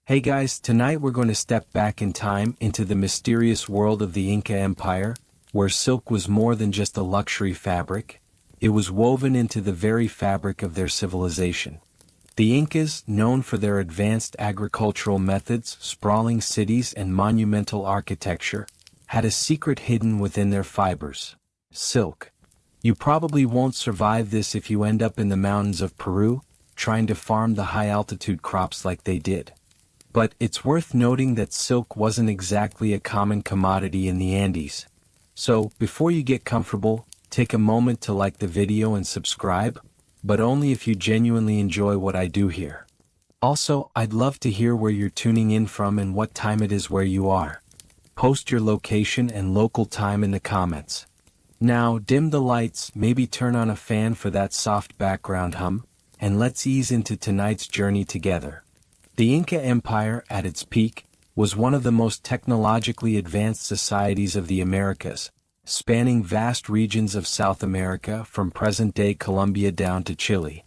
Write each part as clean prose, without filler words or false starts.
Hey guys, tonight we're going to step back in time into the mysterious world of the Inca Empire, where silk was more than just a luxury fabric. It was woven into the very fabric of their civilization. The Incas, known for their advanced agricultural methods, sprawling cities and monumental architecture, had a secret hidden within their fibers: silk. You probably won't survive this if you end up in the mountains of Peru, trying to farm the high-altitude crops like they did. But it's worth noting that silk wasn't exactly a common commodity in the Andes. So, before you get comfortable, take a moment to like the video and subscribe, but only if you genuinely enjoy what I do here. Also, I'd love to hear where you're tuning in from and what time it is where you are. Post your location and local time in the comments. Now, dim the lights, maybe turn on a fan for that soft background hum, and let's ease into tonight's journey together. The Inca Empire, at its peak, was one of the most technologically advanced societies of the Americas, spanning vast regions of South America from present-day Colombia down to Chile.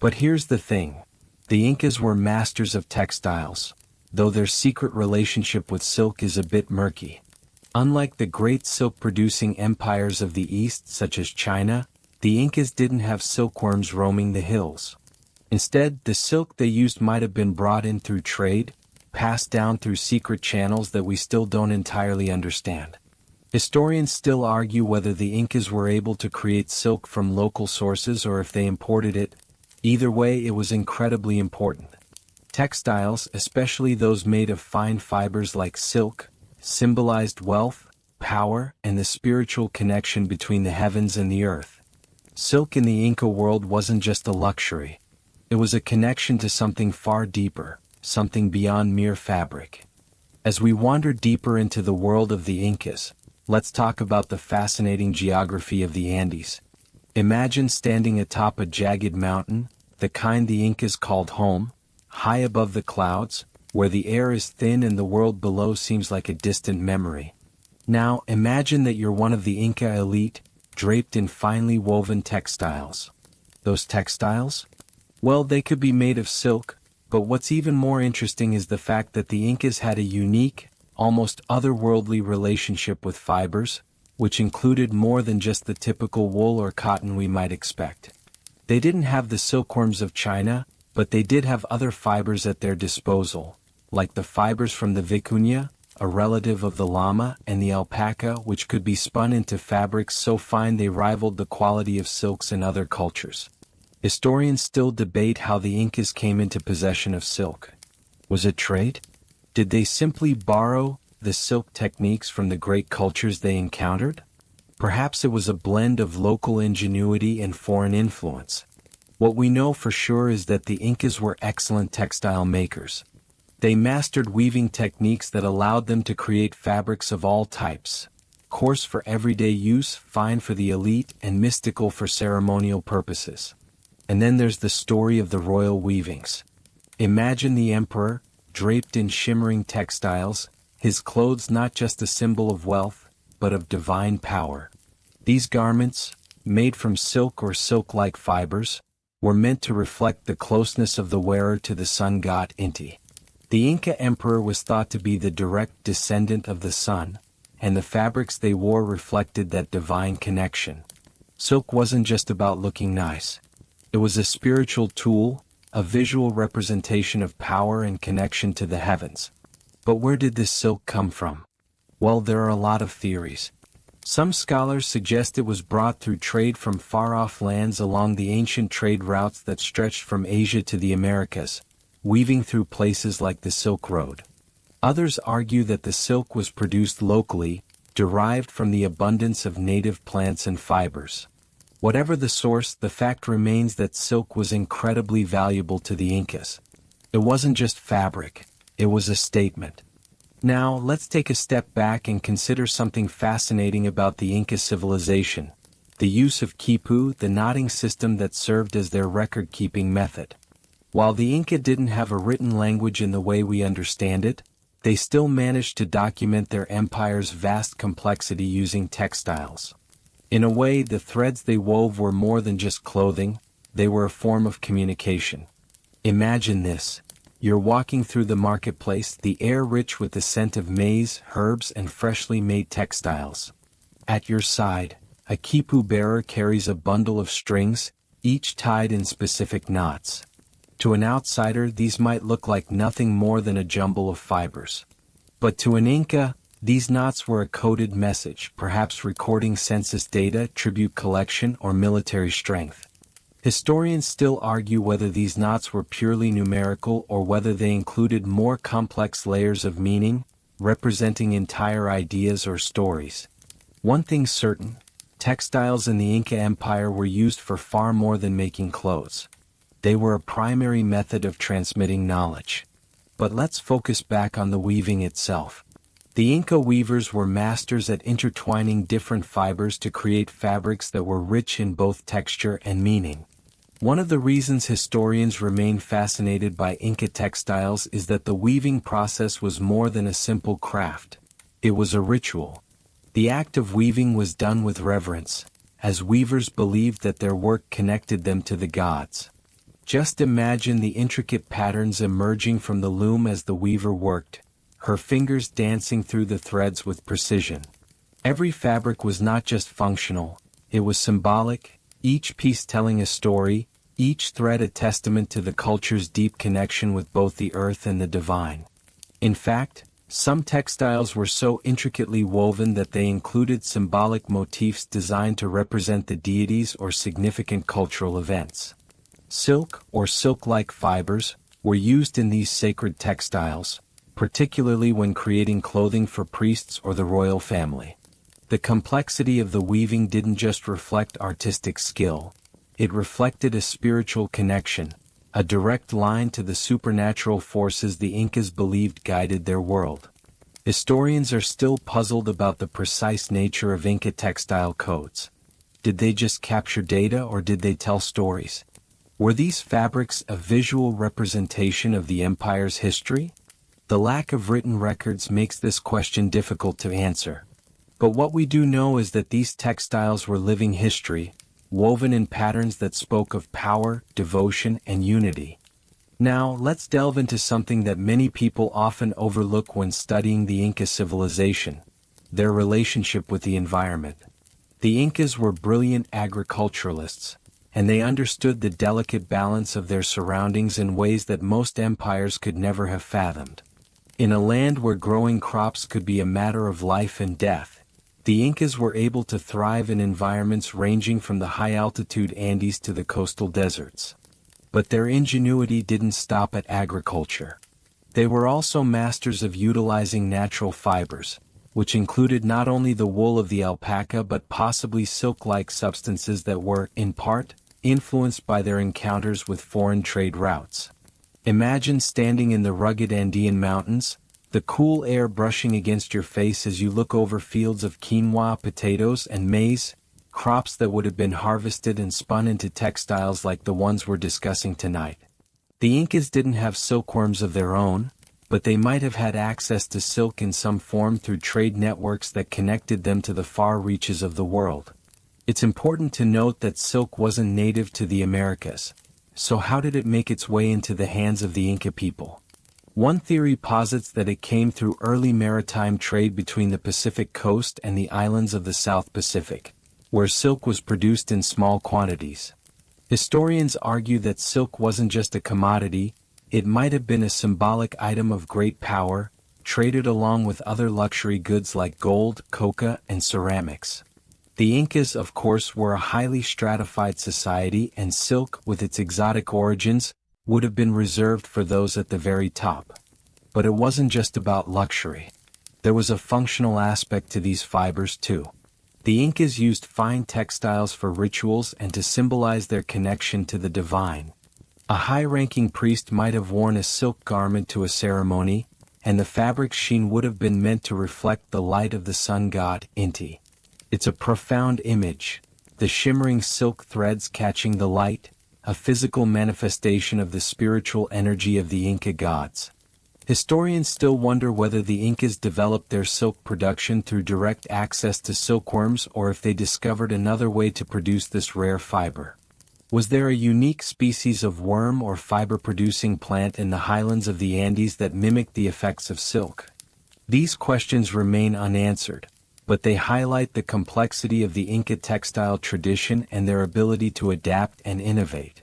But here's the thing. The Incas were masters of textiles, though their secret relationship with silk is a bit murky. Unlike the great silk-producing empires of the East such as China, the Incas didn't have silkworms roaming the hills. Instead, the silk they used might have been brought in through trade, passed down through secret channels that we still don't entirely understand. Historians still argue whether the Incas were able to create silk from local sources or if they imported it. Either way, it was incredibly important. Textiles, especially those made of fine fibers like silk, symbolized wealth, power, and the spiritual connection between the heavens and the earth. Silk in the Inca world wasn't just a luxury. It was a connection to something far deeper, something beyond mere fabric. As we wander deeper into the world of the Incas, let's talk about the fascinating geography of the Andes. Imagine standing atop a jagged mountain, the kind the Incas called home, high above the clouds, where the air is thin and the world below seems like a distant memory. Now, imagine that you're one of the Inca elite, draped in finely woven textiles. Those textiles? Well, they could be made of silk, but what's even more interesting is the fact that the Incas had a unique, almost otherworldly relationship with fibers, which included more than just the typical wool or cotton we might expect. They didn't have the silkworms of China, but they did have other fibers at their disposal, like the fibers from the vicuña, a relative of the llama, and the alpaca, which could be spun into fabrics so fine they rivaled the quality of silks in other cultures. Historians still debate how the Incas came into possession of silk. Was it trade? Did they simply borrow the silk techniques from the great cultures they encountered? Perhaps it was a blend of local ingenuity and foreign influence. What we know for sure is that the Incas were excellent textile makers. They mastered weaving techniques that allowed them to create fabrics of all types, coarse for everyday use, fine for the elite, and mystical for ceremonial purposes. And then there's the story of the royal weavings. Imagine the emperor, draped in shimmering textiles, his clothes not just a symbol of wealth, but of divine power. These garments, made from silk or silk-like fibers, were meant to reflect the closeness of the wearer to the sun god Inti. The Inca emperor was thought to be the direct descendant of the sun, and the fabrics they wore reflected that divine connection. Silk wasn't just about looking nice. It was a spiritual tool, a visual representation of power and connection to the heavens. But where did this silk come from? Well, there are a lot of theories. Some scholars suggest it was brought through trade from far-off lands along the ancient trade routes that stretched from Asia to the Americas, weaving through places like the Silk Road. Others argue that the silk was produced locally, derived from the abundance of native plants and fibers. Whatever the source, the fact remains that silk was incredibly valuable to the Incas. It wasn't just fabric, it was a statement. Now, let's take a step back and consider something fascinating about the Inca civilization: the use of quipu, the knotting system that served as their record-keeping method. While the Inca didn't have a written language in the way we understand it, they still managed to document their empire's vast complexity using textiles. In a way, the threads they wove were more than just clothing, they were a form of communication. Imagine this. You're walking through the marketplace, the air rich with the scent of maize, herbs, and freshly made textiles. At your side, a quipu bearer carries a bundle of strings, each tied in specific knots. To an outsider, these might look like nothing more than a jumble of fibers. But to an Inca, these knots were a coded message, perhaps recording census data, tribute collection, or military strength. Historians still argue whether these knots were purely numerical or whether they included more complex layers of meaning, representing entire ideas or stories. One thing's certain, textiles in the Inca Empire were used for far more than making clothes. They were a primary method of transmitting knowledge. But let's focus back on the weaving itself. The Inca weavers were masters at intertwining different fibers to create fabrics that were rich in both texture and meaning. One of the reasons historians remain fascinated by Inca textiles is that the weaving process was more than a simple craft. It was a ritual. The act of weaving was done with reverence, as weavers believed that their work connected them to the gods. Just imagine the intricate patterns emerging from the loom as the weaver worked, her fingers dancing through the threads with precision. Every fabric was not just functional, it was symbolic, each piece telling a story, each thread a testament to the culture's deep connection with both the earth and the divine. In fact, some textiles were so intricately woven that they included symbolic motifs designed to represent the deities or significant cultural events. Silk, or silk-like fibers, were used in these sacred textiles, particularly when creating clothing for priests or the royal family. The complexity of the weaving didn't just reflect artistic skill, it reflected a spiritual connection, a direct line to the supernatural forces the Incas believed guided their world. Historians are still puzzled about the precise nature of Inca textile codes. Did they just capture data or did they tell stories? Were these fabrics a visual representation of the empire's history? The lack of written records makes this question difficult to answer. But what we do know is that these textiles were living history, woven in patterns that spoke of power, devotion, and unity. Now, let's delve into something that many people often overlook when studying the Inca civilization: their relationship with the environment. The Incas were brilliant agriculturalists, and they understood the delicate balance of their surroundings in ways that most empires could never have fathomed. In a land where growing crops could be a matter of life and death, the Incas were able to thrive in environments ranging from the high-altitude Andes to the coastal deserts. But their ingenuity didn't stop at agriculture. They were also masters of utilizing natural fibers, which included not only the wool of the alpaca but possibly silk-like substances that were, in part, influenced by their encounters with foreign trade routes. Imagine standing in the rugged Andean mountains, the cool air brushing against your face as you look over fields of quinoa, potatoes, and maize, crops that would have been harvested and spun into textiles like the ones we're discussing tonight. The Incas didn't have silkworms of their own, but they might have had access to silk in some form through trade networks that connected them to the far reaches of the world. It's important to note that silk wasn't native to the Americas. So how did it make its way into the hands of the Inca people? One theory posits that it came through early maritime trade between the Pacific coast and the islands of the South Pacific, where silk was produced in small quantities. Historians argue that silk wasn't just a commodity, it might have been a symbolic item of great power, traded along with other luxury goods like gold, coca, and ceramics. The Incas, of course, were a highly stratified society, and silk, with its exotic origins, would have been reserved for those at the very top. But it wasn't just about luxury. There was a functional aspect to these fibers too. The Incas used fine textiles for rituals and to symbolize their connection to the divine. A high-ranking priest might have worn a silk garment to a ceremony, and the fabric's sheen would have been meant to reflect the light of the sun god, Inti. It's a profound image, the shimmering silk threads catching the light, a physical manifestation of the spiritual energy of the Inca gods. Historians still wonder whether the Incas developed their silk production through direct access to silkworms or if they discovered another way to produce this rare fiber. Was there a unique species of worm or fiber-producing plant in the highlands of the Andes that mimicked the effects of silk? These questions remain unanswered, but they highlight the complexity of the Inca textile tradition and their ability to adapt and innovate.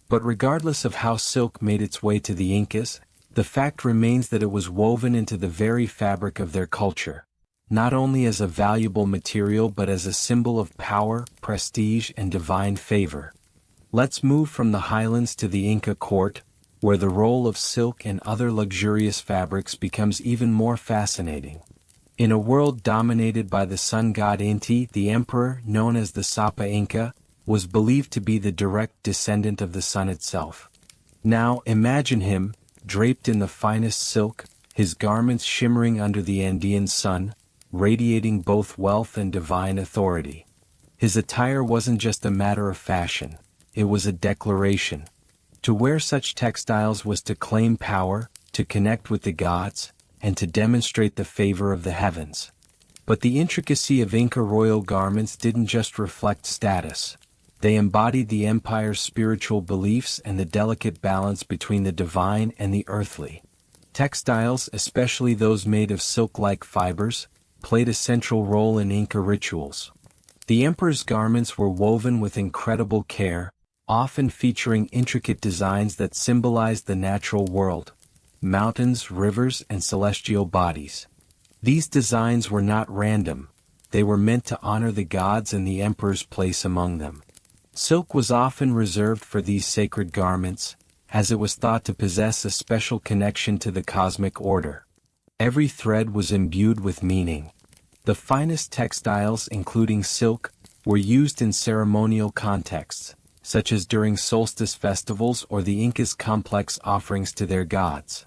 But regardless of how silk made its way to the Incas, the fact remains that it was woven into the very fabric of their culture, not only as a valuable material but as a symbol of power, prestige, and divine favor. Let's move from the highlands to the Inca court, where the role of silk and other luxurious fabrics becomes even more fascinating. In a world dominated by the sun god Inti, the emperor, known as the Sapa Inca, was believed to be the direct descendant of the sun itself. Now imagine him, draped in the finest silk, his garments shimmering under the Andean sun, radiating both wealth and divine authority. His attire wasn't just a matter of fashion, it was a declaration. To wear such textiles was to claim power, to connect with the gods, and to demonstrate the favor of the heavens. But the intricacy of Inca royal garments didn't just reflect status. They embodied the empire's spiritual beliefs and the delicate balance between the divine and the earthly. Textiles, especially those made of silk-like fibers, played a central role in Inca rituals. The emperor's garments were woven with incredible care, often featuring intricate designs that symbolized the natural world, mountains, rivers, and celestial bodies. These designs were not random, they were meant to honor the gods and the emperor's place among them. Silk was often reserved for these sacred garments, as it was thought to possess a special connection to the cosmic order. Every thread was imbued with meaning. The finest textiles, including silk, were used in ceremonial contexts, such as during solstice festivals or the Incas' complex offerings to their gods.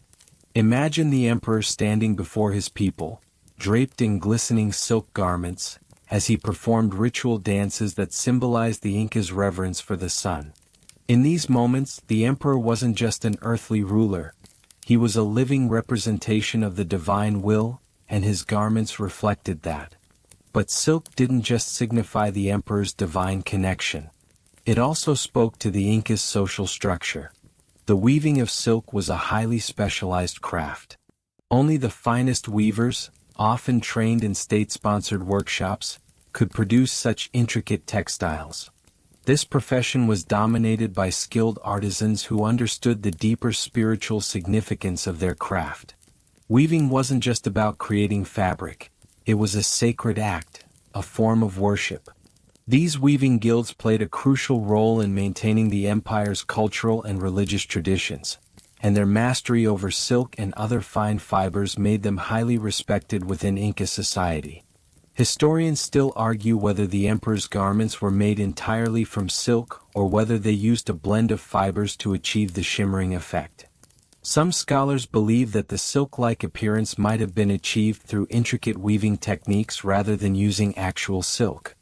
Imagine the emperor standing before his people, draped in glistening silk garments, as he performed ritual dances that symbolized the Incas' reverence for the sun. In these moments, the emperor wasn't just an earthly ruler, he was a living representation of the divine will, and his garments reflected that. But silk didn't just signify the emperor's divine connection. It also spoke to the Incas' social structure. The weaving of silk was a highly specialized craft. Only the finest weavers, often trained in state-sponsored workshops, could produce such intricate textiles. This profession was dominated by skilled artisans who understood the deeper spiritual significance of their craft. Weaving wasn't just about creating fabric, it was a sacred act, a form of worship. These weaving guilds played a crucial role in maintaining the empire's cultural and religious traditions, and their mastery over silk and other fine fibers made them highly respected within Inca society. Historians still argue whether the emperor's garments were made entirely from silk or whether they used a blend of fibers to achieve the shimmering effect. Some scholars believe that the silk-like appearance might have been achieved through intricate weaving techniques rather than using actual silk.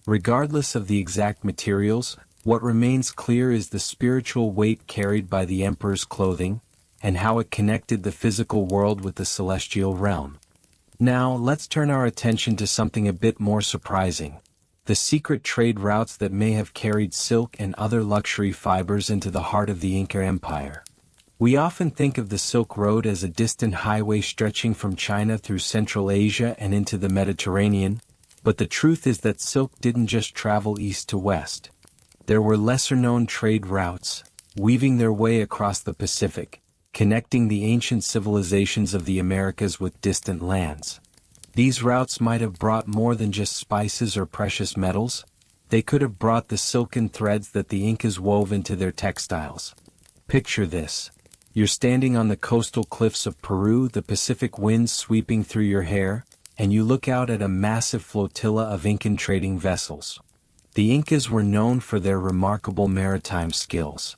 Regardless of the exact materials, what remains clear is the spiritual weight carried by the emperor's clothing, and how it connected the physical world with the celestial realm. Now, let's turn our attention to something a bit more surprising: the secret trade routes that may have carried silk and other luxury fibers into the heart of the Inca Empire. We often think of the Silk Road as a distant highway stretching from China through Central Asia and into the Mediterranean, but the truth is that silk didn't just travel east to west. There were lesser-known trade routes, weaving their way across the Pacific, connecting the ancient civilizations of the Americas with distant lands. These routes might have brought more than just spices or precious metals. They could have brought the silken threads that the Incas wove into their textiles. Picture this. You're standing on the coastal cliffs of Peru, the Pacific winds sweeping through your hair, and you look out at a massive flotilla of Incan trading vessels. The Incas were known for their remarkable maritime skills.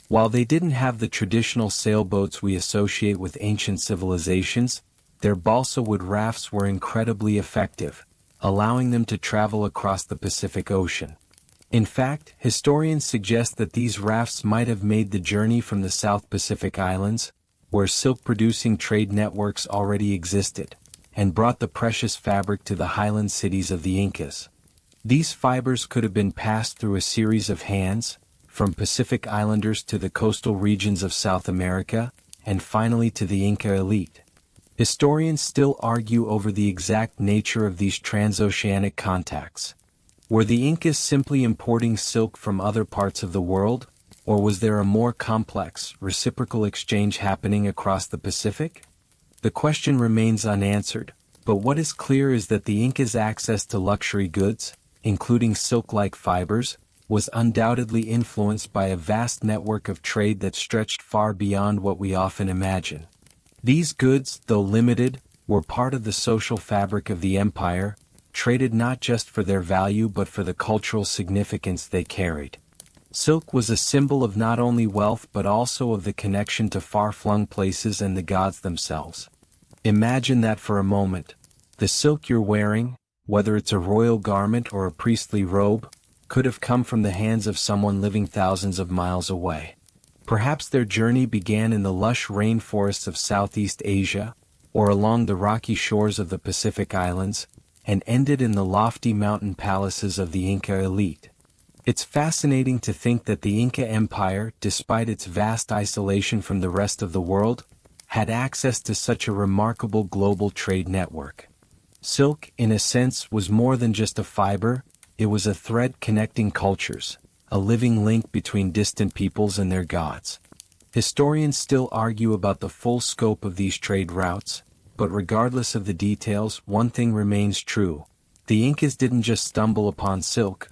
While they didn't have the traditional sailboats we associate with ancient civilizations, their balsa wood rafts were incredibly effective, allowing them to travel across the Pacific Ocean. In fact, historians suggest that these rafts might have made the journey from the South Pacific Islands, where silk-producing trade networks already existed, and brought the precious fabric to the highland cities of the Incas. These fibers could have been passed through a series of hands, from Pacific Islanders to the coastal regions of South America, and finally to the Inca elite. Historians still argue over the exact nature of these transoceanic contacts. Were the Incas simply importing silk from other parts of the world, or was there a more complex, reciprocal exchange happening across the Pacific? The question remains unanswered, but what is clear is that the Incas' access to luxury goods, including silk-like fibers, was undoubtedly influenced by a vast network of trade that stretched far beyond what we often imagine. These goods, though limited, were part of the social fabric of the empire, traded not just for their value but for the cultural significance they carried. Silk was a symbol of not only wealth but also of the connection to far-flung places and the gods themselves. Imagine that for a moment. The silk you're wearing, whether it's a royal garment or a priestly robe, could have come from the hands of someone living thousands of miles away. Perhaps their journey began in the lush rainforests of Southeast Asia, or along the rocky shores of the Pacific Islands, and ended in the lofty mountain palaces of the Inca elite. It's fascinating to think that the Inca Empire, despite its vast isolation from the rest of the world, had access to such a remarkable global trade network. Silk, in a sense, was more than just a fiber, it was a thread connecting cultures, a living link between distant peoples and their gods. Historians still argue about the full scope of these trade routes, but regardless of the details, one thing remains true. The Incas didn't just stumble upon silk,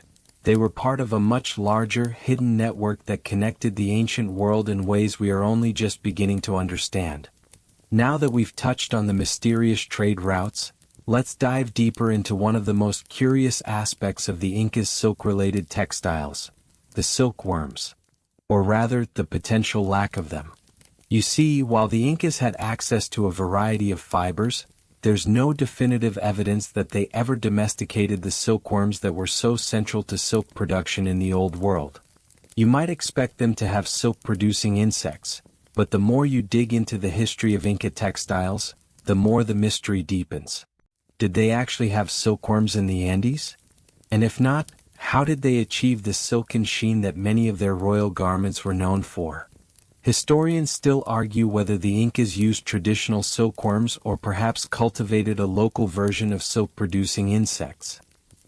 they were part of a much larger, hidden network that connected the ancient world in ways we are only just beginning to understand. Now that we've touched on the mysterious trade routes, let's dive deeper into one of the most curious aspects of the Incas' silk-related textiles, the silkworms. Or rather, the potential lack of them. You see, while the Incas had access to a variety of fibers, there's no definitive evidence that they ever domesticated the silkworms that were so central to silk production in the Old World. You might expect them to have silk-producing insects, but the more you dig into the history of Inca textiles, the more the mystery deepens. Did they actually have silkworms in the Andes? And if not, how did they achieve the silken sheen that many of their royal garments were known for? Historians still argue whether the Incas used traditional silkworms or perhaps cultivated a local version of silk-producing insects.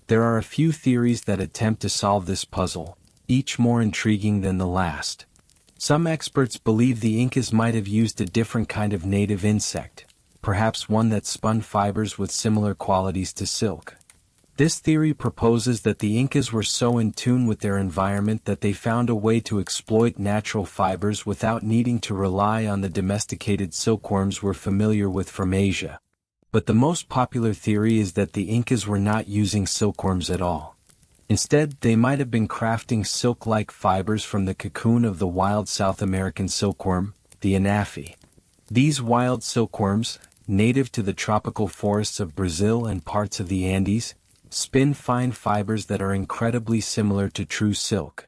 There are a few theories that attempt to solve this puzzle, each more intriguing than the last. Some experts believe the Incas might have used a different kind of native insect, perhaps one that spun fibers with similar qualities to silk. This theory proposes that the Incas were so in tune with their environment that they found a way to exploit natural fibers without needing to rely on the domesticated silkworms we're familiar with from Asia. But the most popular theory is that the Incas were not using silkworms at all. Instead, they might have been crafting silk-like fibers from the cocoon of the wild South American silkworm, the anafi. These wild silkworms, native to the tropical forests of Brazil and parts of the Andes, spin fine fibers that are incredibly similar to true silk.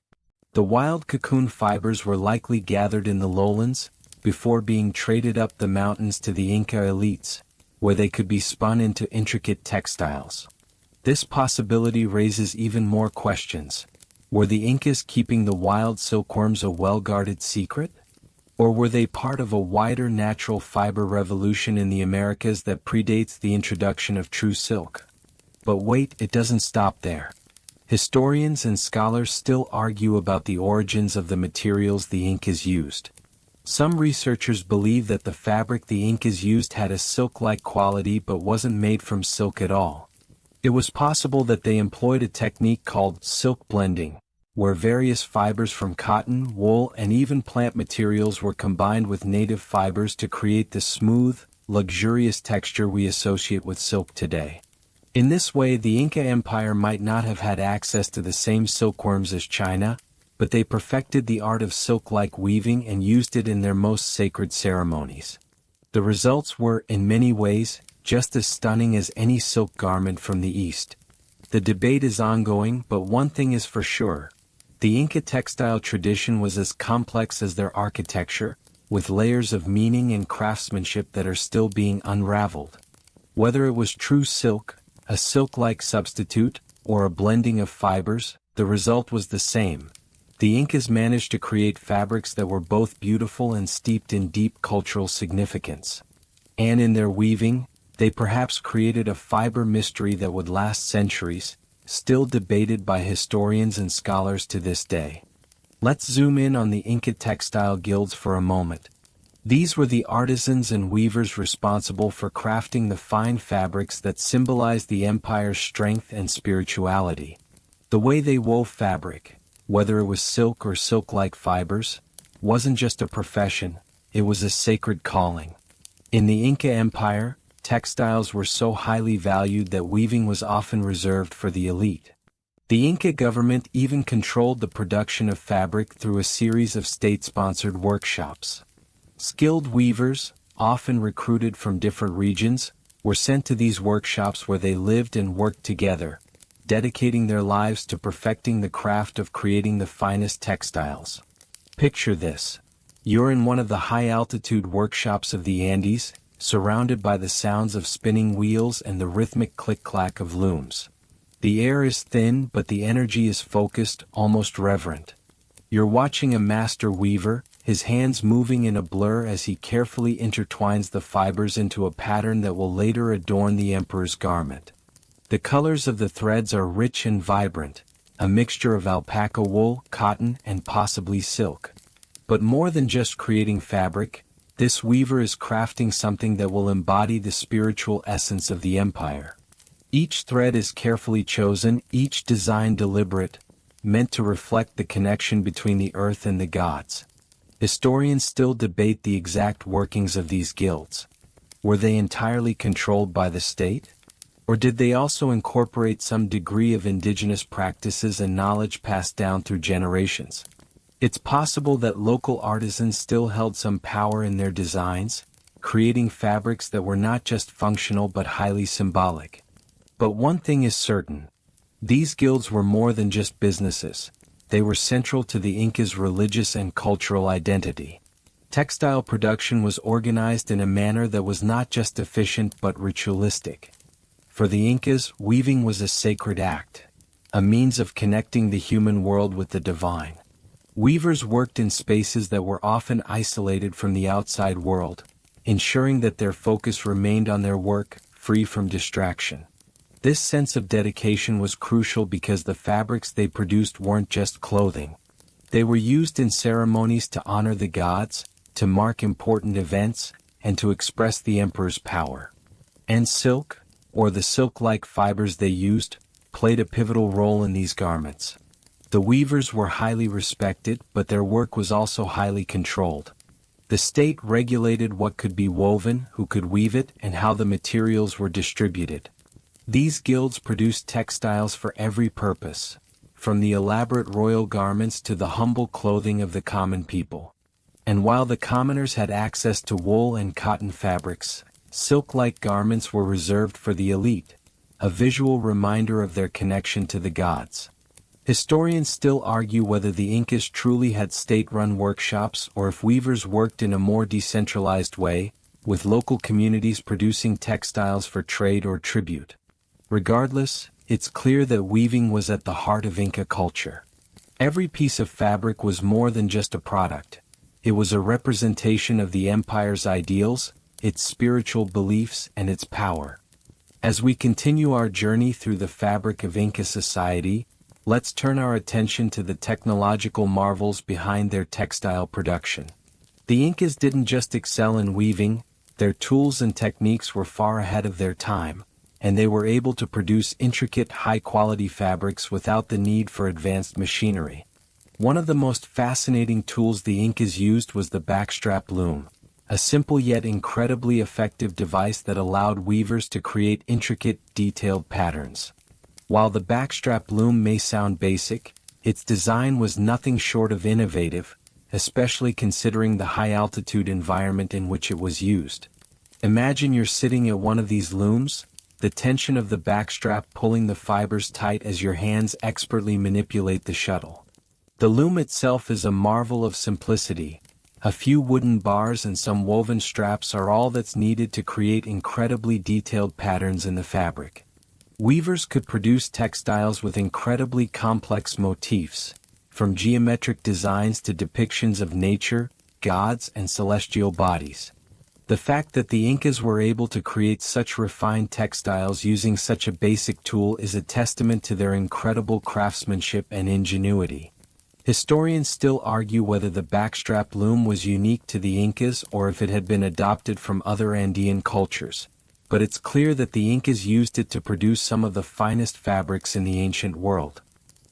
The wild cocoon fibers were likely gathered in the lowlands, before being traded up the mountains to the Inca elites, where they could be spun into intricate textiles. This possibility raises even more questions. Were the Incas keeping the wild silkworms a well-guarded secret? Or were they part of a wider natural fiber revolution in the Americas that predates the introduction of true silk? But wait, it doesn't stop there. Historians and scholars still argue about the origins of the materials the Incas used. Some researchers believe that the fabric the Incas used had a silk-like quality but wasn't made from silk at all. It was possible that they employed a technique called silk blending, where various fibers from cotton, wool, and even plant materials were combined with native fibers to create the smooth, luxurious texture we associate with silk today. In this way, the Inca Empire might not have had access to the same silkworms as China, but they perfected the art of silk-like weaving and used it in their most sacred ceremonies. The results were, in many ways, just as stunning as any silk garment from the East. The debate is ongoing, but one thing is for sure. The Inca textile tradition was as complex as their architecture, with layers of meaning and craftsmanship that are still being unraveled. Whether it was true silk, a silk-like substitute, or a blending of fibers, the result was the same. The Incas managed to create fabrics that were both beautiful and steeped in deep cultural significance. And in their weaving, they perhaps created a fiber mystery that would last centuries, still debated by historians and scholars to this day. Let's zoom in on the Inca textile guilds for a moment. These were the artisans and weavers responsible for crafting the fine fabrics that symbolized the empire's strength and spirituality. The way they wove fabric, whether it was silk or silk-like fibers, wasn't just a profession, it was a sacred calling. In the Inca Empire, textiles were so highly valued that weaving was often reserved for the elite. The Inca government even controlled the production of fabric through a series of state-sponsored workshops. Skilled weavers, often recruited from different regions, were sent to these workshops where they lived and worked together, dedicating their lives to perfecting the craft of creating the finest textiles. Picture this. You're in one of the high-altitude workshops of the Andes, surrounded by the sounds of spinning wheels and the rhythmic click-clack of looms. The air is thin, but the energy is focused, almost reverent. You're watching a master weaver, his hands moving in a blur as he carefully intertwines the fibers into a pattern that will later adorn the emperor's garment. The colors of the threads are rich and vibrant, a mixture of alpaca wool, cotton, and possibly silk. But more than just creating fabric, this weaver is crafting something that will embody the spiritual essence of the empire. Each thread is carefully chosen, each design deliberate, meant to reflect the connection between the earth and the gods. Historians still debate the exact workings of these guilds. Were they entirely controlled by the state? Or did they also incorporate some degree of indigenous practices and knowledge passed down through generations? It's possible that local artisans still held some power in their designs, creating fabrics that were not just functional but highly symbolic. But one thing is certain. These guilds were more than just businesses. They were central to the Incas' religious and cultural identity. Textile production was organized in a manner that was not just efficient but ritualistic. For the Incas, weaving was a sacred act, a means of connecting the human world with the divine. Weavers worked in spaces that were often isolated from the outside world, ensuring that their focus remained on their work, free from distraction. This sense of dedication was crucial because the fabrics they produced weren't just clothing. They were used in ceremonies to honor the gods, to mark important events, and to express the emperor's power. And silk, or the silk-like fibers they used, played a pivotal role in these garments. The weavers were highly respected, but their work was also highly controlled. The state regulated what could be woven, who could weave it, and how the materials were distributed. These guilds produced textiles for every purpose, from the elaborate royal garments to the humble clothing of the common people. And while the commoners had access to wool and cotton fabrics, silk-like garments were reserved for the elite, a visual reminder of their connection to the gods. Historians still argue whether the Incas truly had state-run workshops or if weavers worked in a more decentralized way, with local communities producing textiles for trade or tribute. Regardless, it's clear that weaving was at the heart of Inca culture. Every piece of fabric was more than just a product. It was a representation of the empire's ideals, its spiritual beliefs, and its power. As we continue our journey through the fabric of Inca society, let's turn our attention to the technological marvels behind their textile production. The Incas didn't just excel in weaving, their tools and techniques were far ahead of their time, and they were able to produce intricate, high-quality fabrics without the need for advanced machinery. One of the most fascinating tools the Incas used was the backstrap loom, a simple yet incredibly effective device that allowed weavers to create intricate, detailed patterns. While the backstrap loom may sound basic, its design was nothing short of innovative, especially considering the high-altitude environment in which it was used. Imagine you're sitting at one of these looms, the tension of the backstrap pulling the fibers tight as your hands expertly manipulate the shuttle. The loom itself is a marvel of simplicity. A few wooden bars and some woven straps are all that's needed to create incredibly detailed patterns in the fabric. Weavers could produce textiles with incredibly complex motifs, from geometric designs to depictions of nature, gods, and celestial bodies. The fact that the Incas were able to create such refined textiles using such a basic tool is a testament to their incredible craftsmanship and ingenuity. Historians still argue whether the backstrap loom was unique to the Incas or if it had been adopted from other Andean cultures, but it's clear that the Incas used it to produce some of the finest fabrics in the ancient world.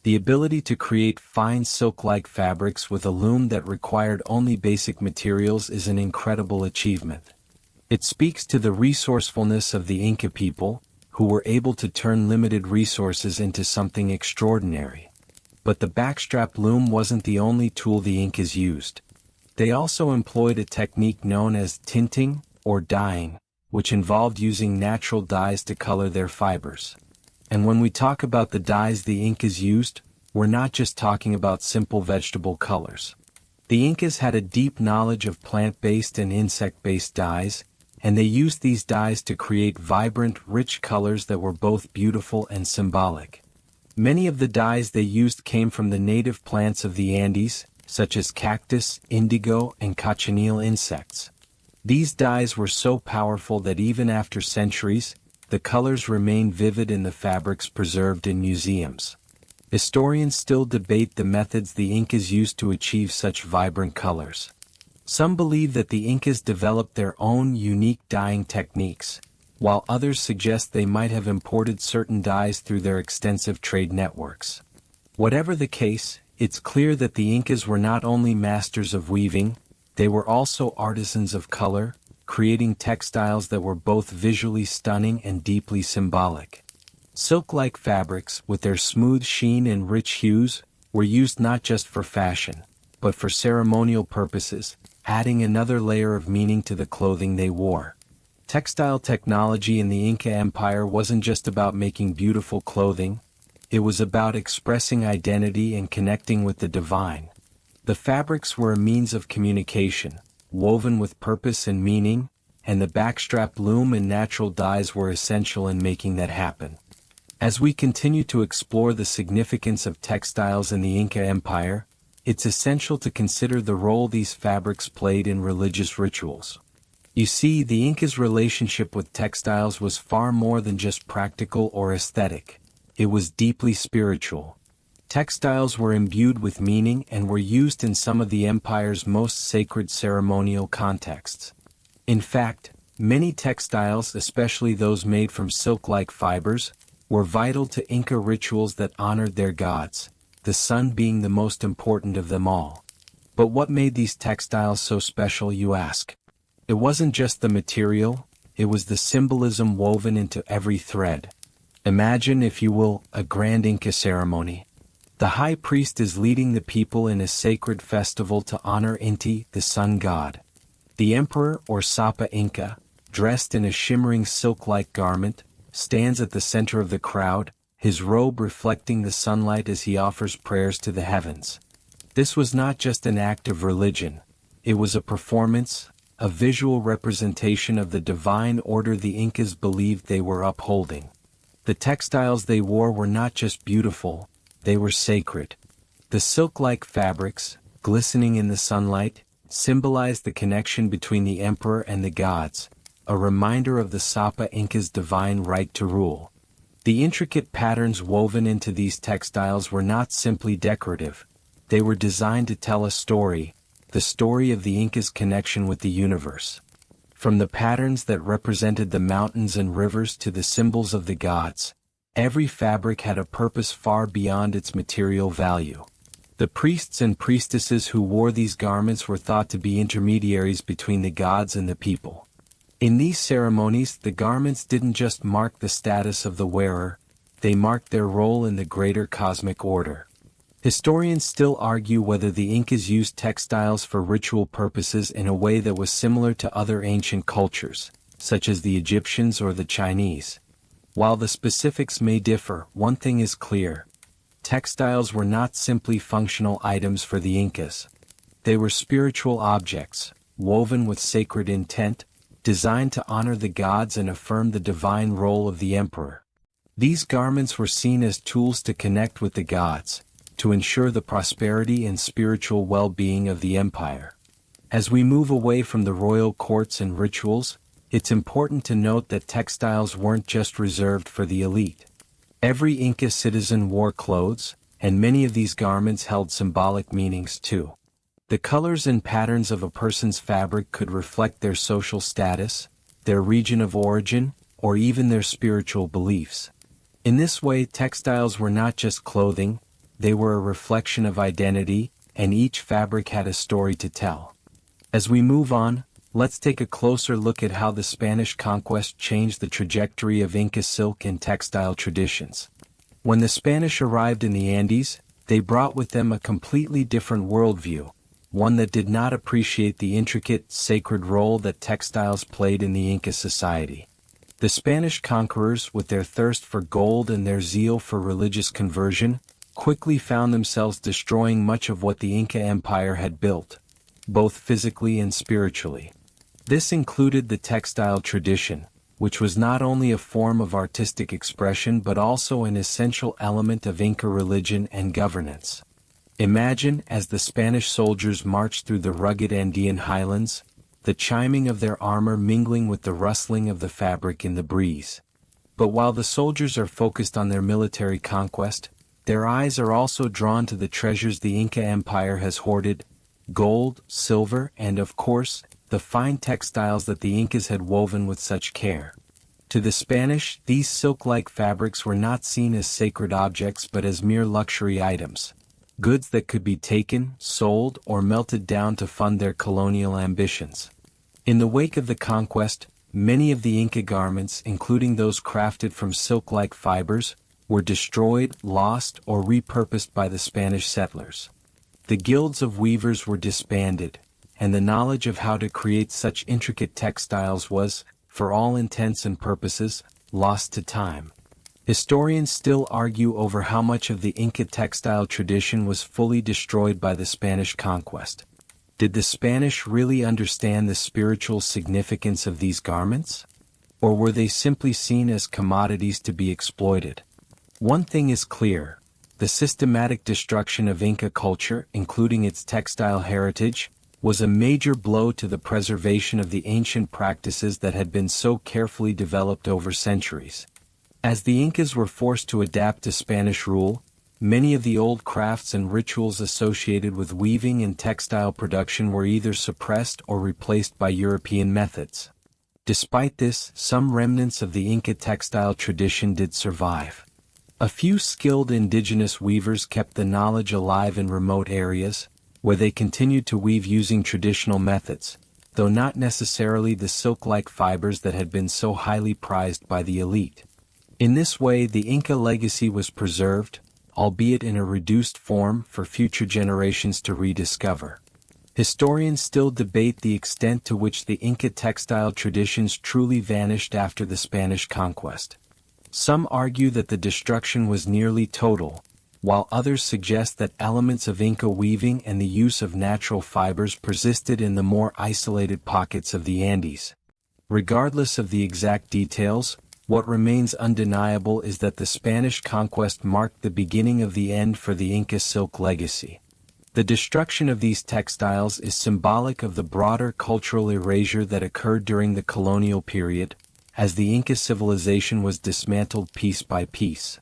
The ability to create fine silk-like fabrics with a loom that required only basic materials is an incredible achievement. It speaks to the resourcefulness of the Inca people, who were able to turn limited resources into something extraordinary. But the backstrap loom wasn't the only tool the Incas used. They also employed a technique known as tinting, or dyeing, which involved using natural dyes to color their fibers. And when we talk about the dyes the Incas used, we're not just talking about simple vegetable colors. The Incas had a deep knowledge of plant-based and insect-based dyes, and they used these dyes to create vibrant, rich colors that were both beautiful and symbolic. Many of the dyes they used came from the native plants of the Andes, such as cactus, indigo, and cochineal insects. These dyes were so powerful that even after centuries, the colors remain vivid in the fabrics preserved in museums. Historians still debate the methods the Incas used to achieve such vibrant colors. Some believe that the Incas developed their own unique dyeing techniques, while others suggest they might have imported certain dyes through their extensive trade networks. Whatever the case, it's clear that the Incas were not only masters of weaving, they were also artisans of color, creating textiles that were both visually stunning and deeply symbolic. Silk-like fabrics, with their smooth sheen and rich hues, were used not just for fashion, but for ceremonial purposes, adding another layer of meaning to the clothing they wore. Textile technology in the Inca Empire wasn't just about making beautiful clothing, it was about expressing identity and connecting with the divine. The fabrics were a means of communication, woven with purpose and meaning, and the backstrap loom and natural dyes were essential in making that happen. As we continue to explore the significance of textiles in the Inca Empire, it's essential to consider the role these fabrics played in religious rituals. You see, the Incas' relationship with textiles was far more than just practical or aesthetic. It was deeply spiritual. Textiles were imbued with meaning and were used in some of the empire's most sacred ceremonial contexts. In fact, many textiles, especially those made from silk-like fibers, were vital to Inca rituals that honored their gods, the sun being the most important of them all. But what made these textiles so special, you ask? It wasn't just the material, it was the symbolism woven into every thread. Imagine, if you will, a grand Inca ceremony. The high priest is leading the people in a sacred festival to honor Inti, the sun god. The emperor, or Sapa Inca, dressed in a shimmering silk-like garment, stands at the center of the crowd, his robe reflecting the sunlight as he offers prayers to the heavens. This was not just an act of religion, it was a performance, a visual representation of the divine order the Incas believed they were upholding. The textiles they wore were not just beautiful, they were sacred. The silk-like fabrics, glistening in the sunlight, symbolized the connection between the emperor and the gods, a reminder of the Sapa Inca's divine right to rule. The intricate patterns woven into these textiles were not simply decorative, they were designed to tell a story, the story of the Incas' connection with the universe. From the patterns that represented the mountains and rivers to the symbols of the gods, every fabric had a purpose far beyond its material value. The priests and priestesses who wore these garments were thought to be intermediaries between the gods and the people. In these ceremonies, the garments didn't just mark the status of the wearer, they marked their role in the greater cosmic order. Historians still argue whether the Incas used textiles for ritual purposes in a way that was similar to other ancient cultures, such as the Egyptians or the Chinese. While the specifics may differ, one thing is clear. Textiles were not simply functional items for the Incas. They were spiritual objects, woven with sacred intent, designed to honor the gods and affirm the divine role of the emperor. These garments were seen as tools to connect with the gods, to ensure the prosperity and spiritual well-being of the empire. As we move away from the royal courts and rituals, it's important to note that textiles weren't just reserved for the elite. Every Inca citizen wore clothes, and many of these garments held symbolic meanings too. The colors and patterns of a person's fabric could reflect their social status, their region of origin, or even their spiritual beliefs. In this way, textiles were not just clothing, they were a reflection of identity, and each fabric had a story to tell. As we move on, let's take a closer look at how the Spanish conquest changed the trajectory of Inca silk and textile traditions. When the Spanish arrived in the Andes, they brought with them a completely different worldview, one that did not appreciate the intricate, sacred role that textiles played in the Inca society. The Spanish conquerors, with their thirst for gold and their zeal for religious conversion, quickly found themselves destroying much of what the Inca Empire had built, both physically and spiritually. This included the textile tradition, which was not only a form of artistic expression but also an essential element of Inca religion and governance. Imagine, as the Spanish soldiers marched through the rugged Andean highlands, the chiming of their armor mingling with the rustling of the fabric in the breeze. But while the soldiers are focused on their military conquest, their eyes are also drawn to the treasures the Inca Empire has hoarded: gold, silver, and of course, the fine textiles that the Incas had woven with such care. To the Spanish, these silk-like fabrics were not seen as sacred objects but as mere luxury items, goods that could be taken, sold, or melted down to fund their colonial ambitions. In the wake of the conquest, many of the Inca garments, including those crafted from silk-like fibers, were destroyed, lost, or repurposed by the Spanish settlers. The guilds of weavers were disbanded, and the knowledge of how to create such intricate textiles was, for all intents and purposes, lost to time. Historians still argue over how much of the Inca textile tradition was fully destroyed by the Spanish conquest. Did the Spanish really understand the spiritual significance of these garments? Or were they simply seen as commodities to be exploited? One thing is clear: the systematic destruction of Inca culture, including its textile heritage, was a major blow to the preservation of the ancient practices that had been so carefully developed over centuries. As the Incas were forced to adapt to Spanish rule, many of the old crafts and rituals associated with weaving and textile production were either suppressed or replaced by European methods. Despite this, some remnants of the Inca textile tradition did survive. A few skilled indigenous weavers kept the knowledge alive in remote areas, where they continued to weave using traditional methods, though not necessarily the silk-like fibers that had been so highly prized by the elite. In this way, the Inca legacy was preserved, albeit in a reduced form, for future generations to rediscover. Historians still debate the extent to which the Inca textile traditions truly vanished after the Spanish conquest. Some argue that the destruction was nearly total, while others suggest that elements of Inca weaving and the use of natural fibers persisted in the more isolated pockets of the Andes. Regardless of the exact details, what remains undeniable is that the Spanish conquest marked the beginning of the end for the Inca silk legacy. The destruction of these textiles is symbolic of the broader cultural erasure that occurred during the colonial period, as the Inca civilization was dismantled piece by piece.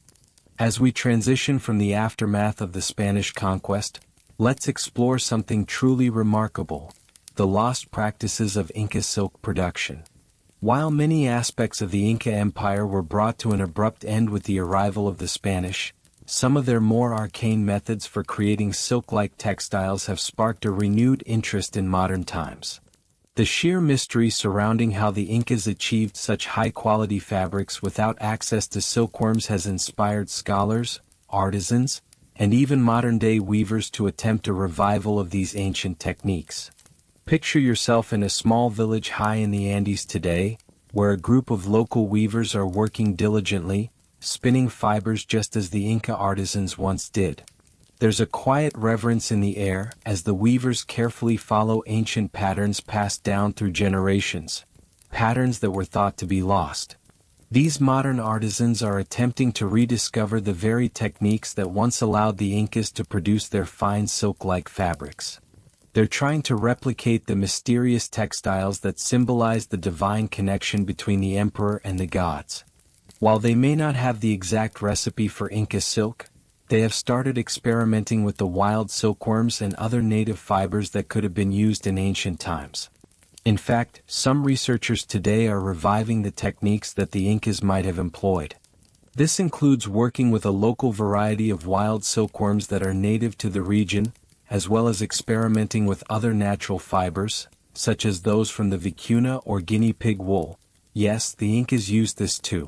As we transition from the aftermath of the Spanish conquest, let's explore something truly remarkable: the lost practices of Inca silk production. While many aspects of the Inca Empire were brought to an abrupt end with the arrival of the Spanish, some of their more arcane methods for creating silk-like textiles have sparked a renewed interest in modern times. The sheer mystery surrounding how the Incas achieved such high-quality fabrics without access to silkworms has inspired scholars, artisans, and even modern-day weavers to attempt a revival of these ancient techniques. Picture yourself in a small village high in the Andes today, where a group of local weavers are working diligently, spinning fibers just as the Inca artisans once did. There's a quiet reverence in the air as the weavers carefully follow ancient patterns passed down through generations, patterns that were thought to be lost. These modern artisans are attempting to rediscover the very techniques that once allowed the Incas to produce their fine silk-like fabrics. They're trying to replicate the mysterious textiles that symbolize the divine connection between the emperor and the gods. While they may not have the exact recipe for Inca silk, they have started experimenting with the wild silkworms and other native fibers that could have been used in ancient times. In fact, some researchers today are reviving the techniques that the Incas might have employed. This includes working with a local variety of wild silkworms that are native to the region, as well as experimenting with other natural fibers, such as those from the vicuna or guinea pig wool. Yes, the Incas used this too.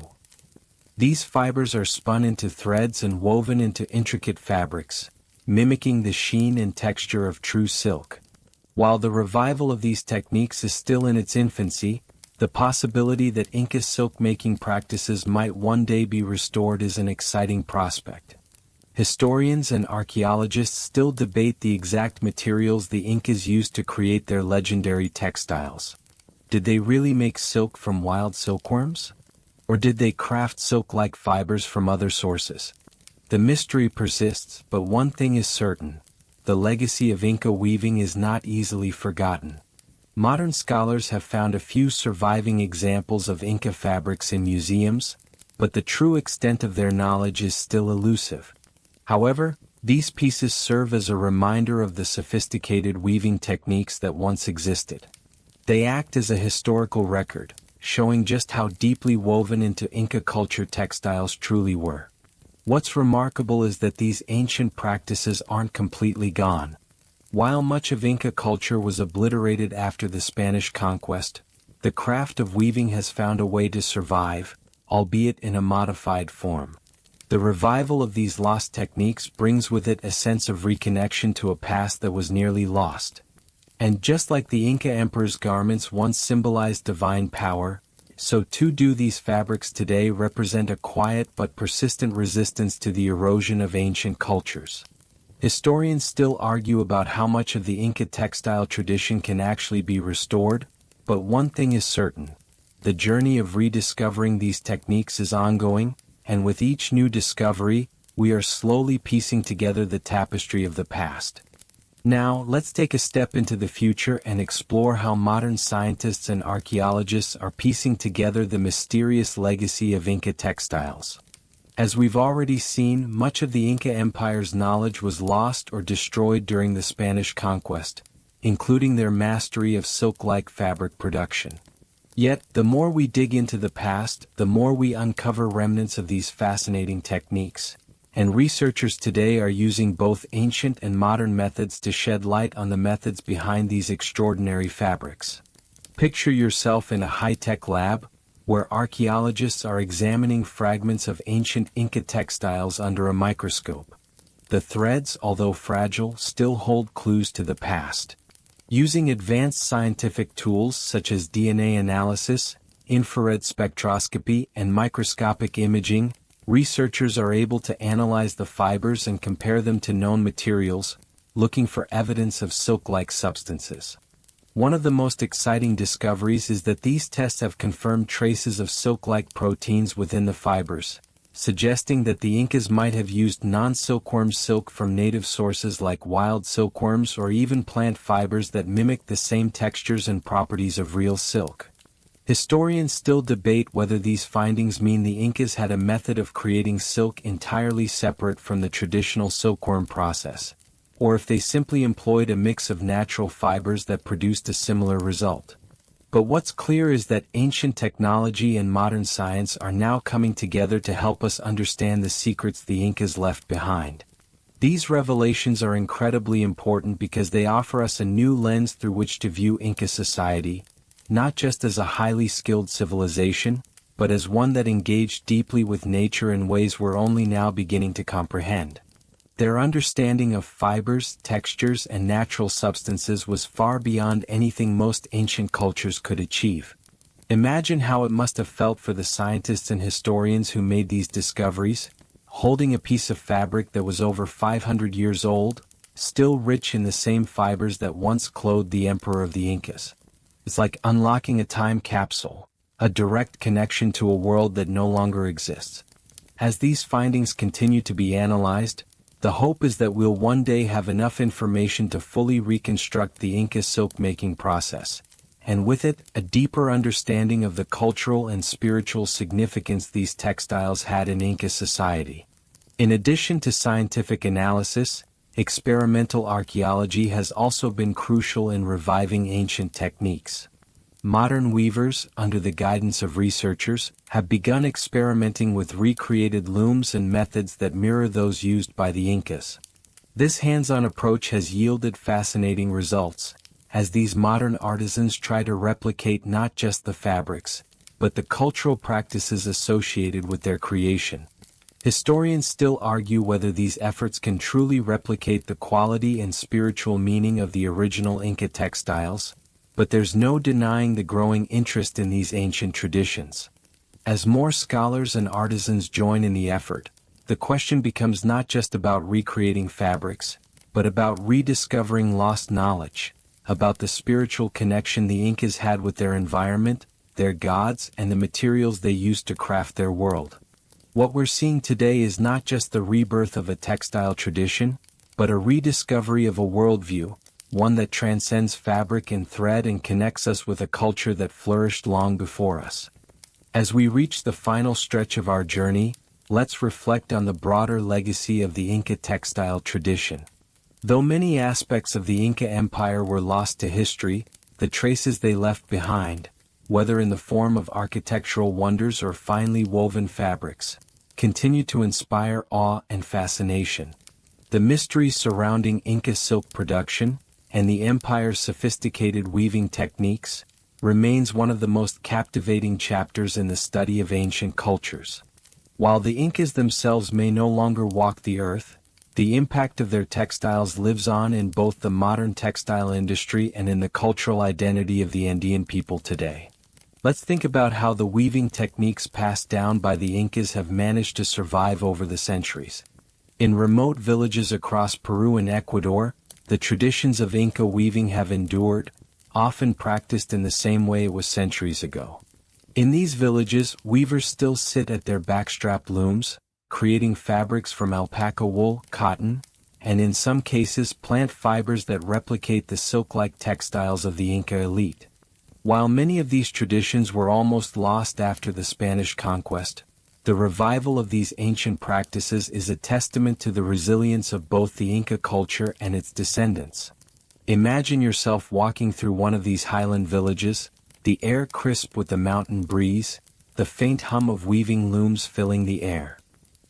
These fibers are spun into threads and woven into intricate fabrics, mimicking the sheen and texture of true silk. While the revival of these techniques is still in its infancy, the possibility that Inca silk-making practices might one day be restored is an exciting prospect. Historians and archaeologists still debate the exact materials the Incas used to create their legendary textiles. Did they really make silk from wild silkworms? Or did they craft silk-like fibers from other sources? The mystery persists, but one thing is certain: the legacy of Inca weaving is not easily forgotten. Modern scholars have found a few surviving examples of Inca fabrics in museums, but the true extent of their knowledge is still elusive. However, these pieces serve as a reminder of the sophisticated weaving techniques that once existed. They act as a historical record, showing just how deeply woven into Inca culture textiles truly were. What's remarkable is that these ancient practices aren't completely gone. While much of Inca culture was obliterated after the Spanish conquest, the craft of weaving has found a way to survive, albeit in a modified form. The revival of these lost techniques brings with it a sense of reconnection to a past that was nearly lost. And just like the Inca emperor's garments once symbolized divine power, so too do these fabrics today represent a quiet but persistent resistance to the erosion of ancient cultures. Historians still argue about how much of the Inca textile tradition can actually be restored, but one thing is certain: the journey of rediscovering these techniques is ongoing, and with each new discovery, we are slowly piecing together the tapestry of the past. Now, let's take a step into the future and explore how modern scientists and archaeologists are piecing together the mysterious legacy of Inca textiles. As we've already seen, much of the Inca Empire's knowledge was lost or destroyed during the Spanish conquest, including their mastery of silk-like fabric production. Yet, the more we dig into the past, the more we uncover remnants of these fascinating techniques. And researchers today are using both ancient and modern methods to shed light on the methods behind these extraordinary fabrics. Picture yourself in a high-tech lab, where archaeologists are examining fragments of ancient Inca textiles under a microscope. The threads, although fragile, still hold clues to the past. Using advanced scientific tools such as DNA analysis, infrared spectroscopy, and microscopic imaging, researchers are able to analyze the fibers and compare them to known materials, looking for evidence of silk-like substances. One of the most exciting discoveries is that these tests have confirmed traces of silk-like proteins within the fibers, suggesting that the Incas might have used non-silkworm silk from native sources like wild silkworms or even plant fibers that mimic the same textures and properties of real silk. Historians still debate whether these findings mean the Incas had a method of creating silk entirely separate from the traditional silkworm process, or if they simply employed a mix of natural fibers that produced a similar result. But what's clear is that ancient technology and modern science are now coming together to help us understand the secrets the Incas left behind. These revelations are incredibly important because they offer us a new lens through which to view Inca society, not just as a highly skilled civilization, but as one that engaged deeply with nature in ways we're only now beginning to comprehend. Their understanding of fibers, textures, and natural substances was far beyond anything most ancient cultures could achieve. Imagine how it must have felt for the scientists and historians who made these discoveries, holding a piece of fabric that was over 500 years old, still rich in the same fibers that once clothed the emperor of the Incas. It's like unlocking a time capsule, a direct connection to a world that no longer exists. As these findings continue to be analyzed, the hope is that we'll one day have enough information to fully reconstruct the Inca silk-making process, and with it, a deeper understanding of the cultural and spiritual significance these textiles had in Inca society. In addition to scientific analysis, experimental archaeology has also been crucial in reviving ancient techniques. Modern weavers, under the guidance of researchers, have begun experimenting with recreated looms and methods that mirror those used by the Incas. This hands-on approach has yielded fascinating results, as these modern artisans try to replicate not just the fabrics, but the cultural practices associated with their creation. Historians still argue whether these efforts can truly replicate the quality and spiritual meaning of the original Inca textiles, but there's no denying the growing interest in these ancient traditions. As more scholars and artisans join in the effort, the question becomes not just about recreating fabrics, but about rediscovering lost knowledge, about the spiritual connection the Incas had with their environment, their gods, and the materials they used to craft their world. What we're seeing today is not just the rebirth of a textile tradition, but a rediscovery of a worldview, one that transcends fabric and thread and connects us with a culture that flourished long before us. As we reach the final stretch of our journey, let's reflect on the broader legacy of the Inca textile tradition. Though many aspects of the Inca Empire were lost to history, the traces they left behind, whether in the form of architectural wonders or finely woven fabrics, continue to inspire awe and fascination. The mysteries surrounding Inca silk production, and the empire's sophisticated weaving techniques, remains one of the most captivating chapters in the study of ancient cultures. While the Incas themselves may no longer walk the earth, the impact of their textiles lives on in both the modern textile industry and in the cultural identity of the Andean people today. Let's think about how the weaving techniques passed down by the Incas have managed to survive over the centuries. In remote villages across Peru and Ecuador, the traditions of Inca weaving have endured, often practiced in the same way it was centuries ago. In these villages, weavers still sit at their backstrap looms, creating fabrics from alpaca wool, cotton, and in some cases plant fibers that replicate the silk-like textiles of the Inca elite. While many of these traditions were almost lost after the Spanish conquest, the revival of these ancient practices is a testament to the resilience of both the Inca culture and its descendants. Imagine yourself walking through one of these highland villages, the air crisp with the mountain breeze, the faint hum of weaving looms filling the air.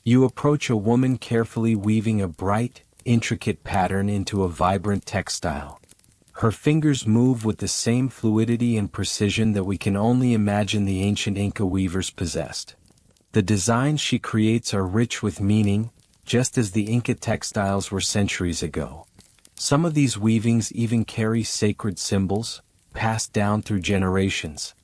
You approach a woman carefully weaving a bright, intricate pattern into a vibrant textile. Her fingers move with the same fluidity and precision that we can only imagine the ancient Inca weavers possessed. The designs she creates are rich with meaning, just as the Inca textiles were centuries ago. Some of these weavings even carry sacred symbols, passed down through generations.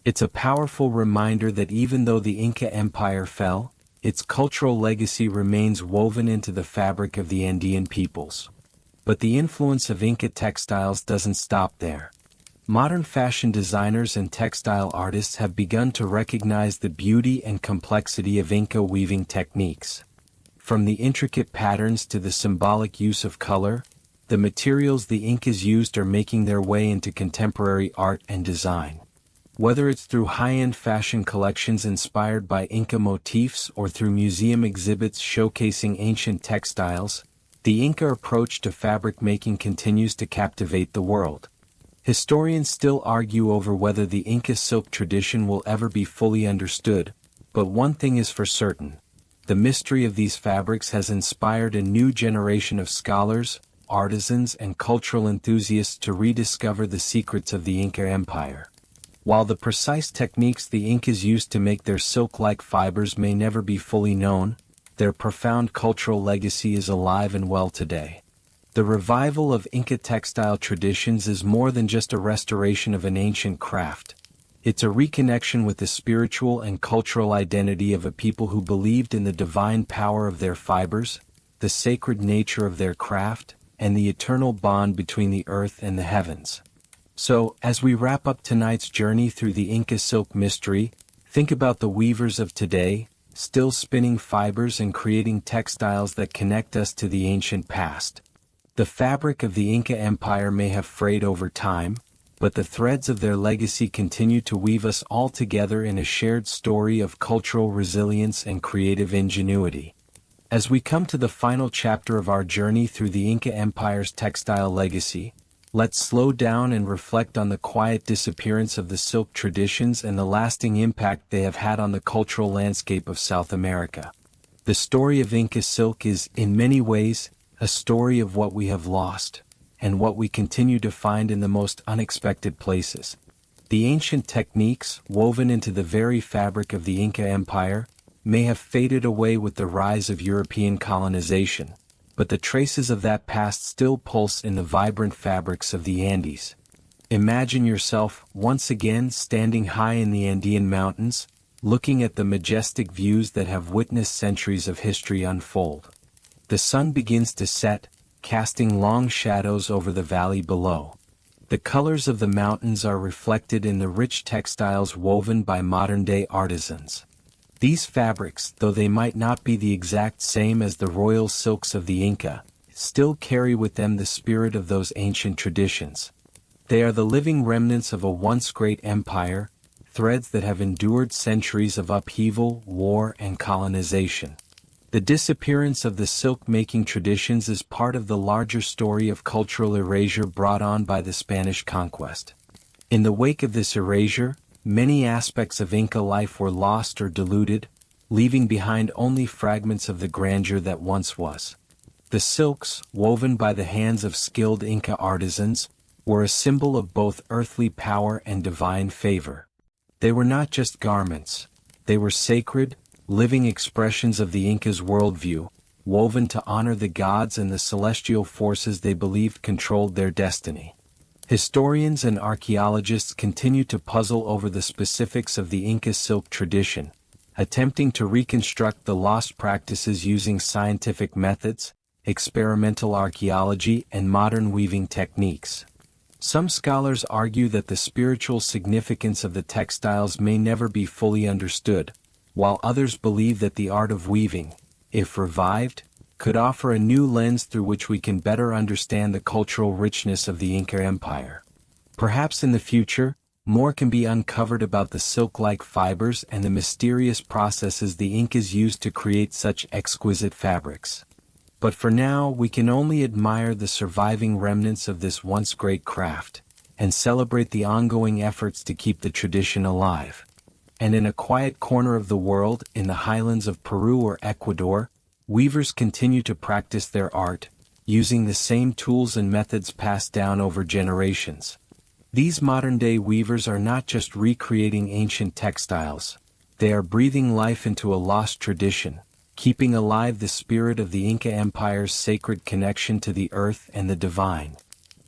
It's a powerful reminder that even though the Inca Empire fell, its cultural legacy remains woven into the fabric of the Andean peoples. But the influence of Inca textiles doesn't stop there. Modern fashion designers and textile artists have begun to recognize the beauty and complexity of Inca weaving techniques. From the intricate patterns to the symbolic use of color, the materials the Incas used are making their way into contemporary art and design. Whether it's through high-end fashion collections inspired by Inca motifs or through museum exhibits showcasing ancient textiles, the Inca approach to fabric making continues to captivate the world. Historians still argue over whether the Inca silk tradition will ever be fully understood, but one thing is for certain: the mystery of these fabrics has inspired a new generation of scholars, artisans, and cultural enthusiasts to rediscover the secrets of the Inca Empire. While the precise techniques the Incas used to make their silk-like fibers may never be fully known, their profound cultural legacy is alive and well today. The revival of Inca textile traditions is more than just a restoration of an ancient craft. It's a reconnection with the spiritual and cultural identity of a people who believed in the divine power of their fibers, the sacred nature of their craft, and the eternal bond between the earth and the heavens. So, as we wrap up tonight's journey through the Inca silk mystery, think about the weavers of today, still spinning fibers and creating textiles that connect us to the ancient past. The fabric of the Inca Empire may have frayed over time, but the threads of their legacy continue to weave us all together in a shared story of cultural resilience and creative ingenuity. As we come to the final chapter of our journey through the Inca Empire's textile legacy, let's slow down and reflect on the quiet disappearance of the silk traditions and the lasting impact they have had on the cultural landscape of South America. The story of Inca silk is, in many ways, a story of what we have lost, and what we continue to find in the most unexpected places. The ancient techniques, woven into the very fabric of the Inca Empire, may have faded away with the rise of European colonization, but the traces of that past still pulse in the vibrant fabrics of the Andes. Imagine yourself, once again, standing high in the Andean mountains, looking at the majestic views that have witnessed centuries of history unfold. The sun begins to set, casting long shadows over the valley below. The colors of the mountains are reflected in the rich textiles woven by modern-day artisans. These fabrics, though they might not be the exact same as the royal silks of the Inca, still carry with them the spirit of those ancient traditions. They are the living remnants of a once great empire, threads that have endured centuries of upheaval, war, and colonization. The disappearance of the silk-making traditions is part of the larger story of cultural erasure brought on by the Spanish conquest. In the wake of this erasure, many aspects of Inca life were lost or diluted, leaving behind only fragments of the grandeur that once was. The silks, woven by the hands of skilled Inca artisans, were a symbol of both earthly power and divine favor. They were not just garments, they were sacred, living expressions of the Incas' worldview, woven to honor the gods and the celestial forces they believed controlled their destiny. Historians and archaeologists continue to puzzle over the specifics of the Inca silk tradition, attempting to reconstruct the lost practices using scientific methods, experimental archaeology, and modern weaving techniques. Some scholars argue that the spiritual significance of the textiles may never be fully understood, while others believe that the art of weaving, if revived, could offer a new lens through which we can better understand the cultural richness of the Inca Empire. Perhaps in the future, more can be uncovered about the silk-like fibers and the mysterious processes the Incas used to create such exquisite fabrics. But for now, we can only admire the surviving remnants of this once great craft, and celebrate the ongoing efforts to keep the tradition alive. And in a quiet corner of the world, in the highlands of Peru or Ecuador, weavers continue to practice their art, using the same tools and methods passed down over generations. These modern-day weavers are not just recreating ancient textiles, they are breathing life into a lost tradition, keeping alive the spirit of the Inca Empire's sacred connection to the earth and the divine.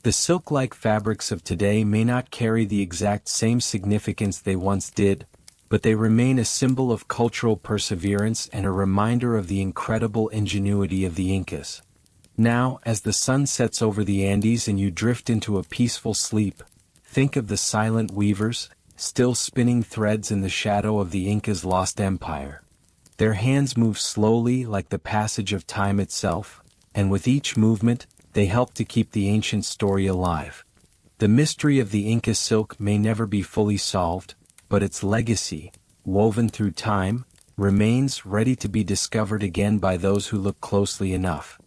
The silk-like fabrics of today may not carry the exact same significance they once did, but they remain a symbol of cultural perseverance and a reminder of the incredible ingenuity of the Incas. Now, as the sun sets over the Andes and you drift into a peaceful sleep, think of the silent weavers, still spinning threads in the shadow of the Incas' lost empire. Their hands move slowly like the passage of time itself, and with each movement, they help to keep the ancient story alive. The mystery of the Inca silk may never be fully solved, but its legacy, woven through time, remains ready to be discovered again by those who look closely enough.